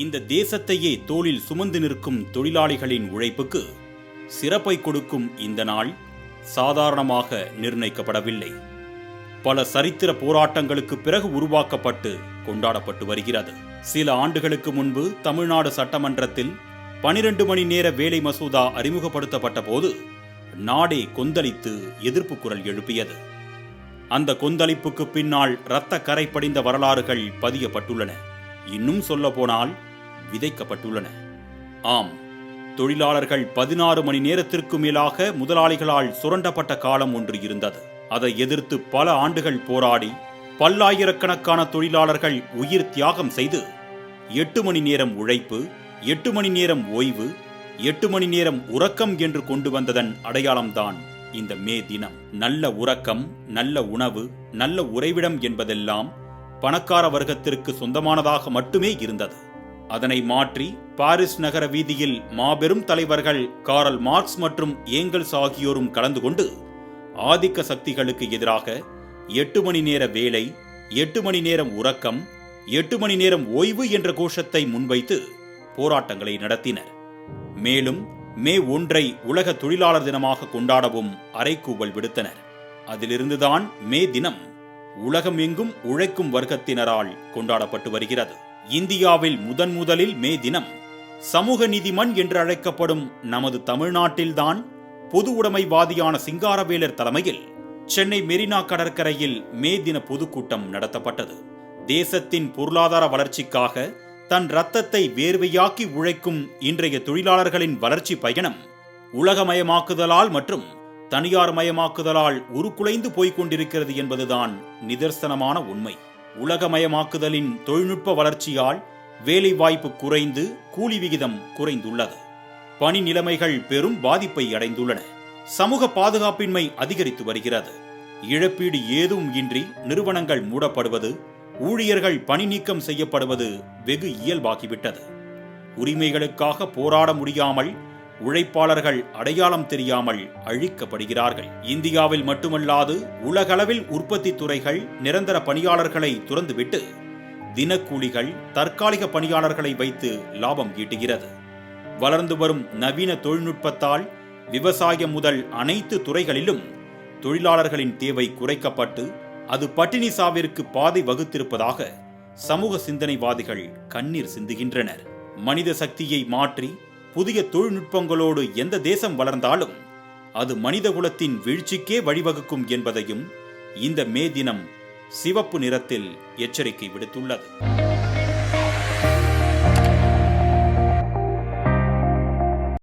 இந்த தேசத்தையே தோளில் சுமந்து நிற்கும் தொழிலாளிகளின் உழைப்புக்கு சிறப்பை கொடுக்கும் இந்த நாள் சாதாரணமாக நிர்ணயிக்கப்படவில்லை. பல சரித்திர போராட்டங்களுக்கு பிறகு உருவாக்கப்பட்டு கொண்டாடப்பட்டு வருகிறது. சில ஆண்டுகளுக்கு முன்பு தமிழ்நாடு சட்டமன்றத்தில் 12 மணி நேர வேலை மசோதா அறிமுகப்படுத்தப்பட்ட போது நாடே கொந்தளித்து எதிர்ப்பு குரல் எழுப்பியது. அந்த கொந்தளிப்புக்கு பின்னால் இரத்த கரை படிந்த வரலாறுகள் பதியப்பட்டுள்ளன. இன்னும் சொல்ல போனால் விதைக்கப்பட்டுள்ளன. ஆம், தொழிலாளர்கள் 16 மணி நேரத்திற்கு மேலாக முதலாளிகளால் சுரண்டப்பட்ட காலம் ஒன்று இருந்தது. அதை எதிர்த்து பல ஆண்டுகள் போராடி பல்லாயிரக்கணக்கான தொழிலாளர்கள் உயிர் தியாகம் செய்து 8 மணி நேரம் உழைப்பு, 8 மணி நேரம் ஓய்வு, 8 மணி நேரம் உறக்கம் என்று கொண்டு வந்ததன் அடையாளம்தான் இந்த மே தினம். நல்ல உறக்கம், நல்ல உணவு, நல்ல உறைவிடம் என்பதெல்லாம் பணக்கார வர்க்கத்திற்கு சொந்தமானதாக மட்டுமே இருந்தது. அதனை மாற்றி பாரிஸ் நகர வீதியில் மாபெரும் தலைவர்கள் காரல் மார்க்ஸ் மற்றும் ஏங்கல்ஸ் ஆகியோரும் கலந்து கொண்டு ஆதிக்க சக்திகளுக்கு எதிராக 8 மணி நேர வேலை, 8 மணி நேரம் உறக்கம், 8 மணி நேரம் ஓய்வு என்ற கோஷத்தை முன்வைத்து போராட்டங்களை நடத்தினர். மேலும் மே 1 உலக தொழிலாளர் தினமாக கொண்டாடவும் அறைகூவல் விடுத்தனர். அதிலிருந்துதான் மே தினம் உலகம் எங்கும் உழைக்கும் வர்க்கத்தினரால் கொண்டாடப்பட்டு வருகிறது. இந்தியாவில் முதலில் மே தினம் சமூக நீதி மண் என்று அழைக்கப்படும் நமது தமிழ்நாட்டில்தான் பொது உடைமைவாதியான சிங்காரவேலர் தலைமையில் சென்னை மெரினா கடற்கரையில் மே தின பொதுக்கூட்டம் நடத்தப்பட்டது. தேசத்தின் பொருளாதார வளர்ச்சிக்காக தன் இரத்தத்தை வேர்வையாக்கி உழைக்கும் இன்றைய தொழிலாளர்களின் வளர்ச்சி பயணம் உலகமயமாக்குதலால் மற்றும் தனியார் மயமாக்குதலால் உருக்குலைந்து போய்கொண்டிருக்கிறது என்பதுதான் நிதர்சனமான உண்மை. உலகமயமாக்குதலின் தொழில்நுட்ப வளர்ச்சியால் வேலை வாய்ப்பு குறைந்து கூலி விகிதம் குறைந்துள்ளது. பணி நிலைமைகள் பெரும் பாதிப்பை அடைந்துள்ளன. சமூக பாதுகாப்பின்மை அதிகரித்து வருகிறது. இழப்பீடு ஏதும் இன்றி நிறுவனங்கள் மூடப்படுவது, ஊழியர்கள் பணி நீக்கம் செய்யப்படுவது வெகு இயல்பாகிவிட்டது. உரிமைகளுக்காக போராட முடியாமல் உழைப்பாளர்கள் அடையாளம் தெரியாமல் அழிக்கப்படுகிறார்கள். இந்தியாவில் மட்டுமல்லாது உலகளவில் உற்பத்தி துறைகள் நிரந்தர பணியாளர்களை துறந்துவிட்டு தினக்கூலிகள், தற்காலிக பணியாளர்களை வைத்து லாபம் ஈட்டுகிறது. வளர்ந்து வரும் நவீன தொழில்நுட்பத்தால் விவசாயம் முதல் அனைத்து துறைகளிலும் தொழிலாளர்களின் தேவை குறைக்கப்பட்டு அது பட்டினி சாவிற்கு பாதை வகுத்திருப்பதாக சமூக சிந்தனைவாதிகள் கண்ணீர் சிந்துகின்றனர். மனித சக்தியை மாற்றி புதிய தொழில்நுட்பங்களோடு எந்த தேசம் வளர்ந்தாலும் அது மனிதகுலத்தின் வீழ்ச்சிக்கே வழிவகுக்கும் என்பதையும் இந்த மே தினம் சிவப்பு நிறத்தில் எச்சரிக்கை விடுத்துள்ளது.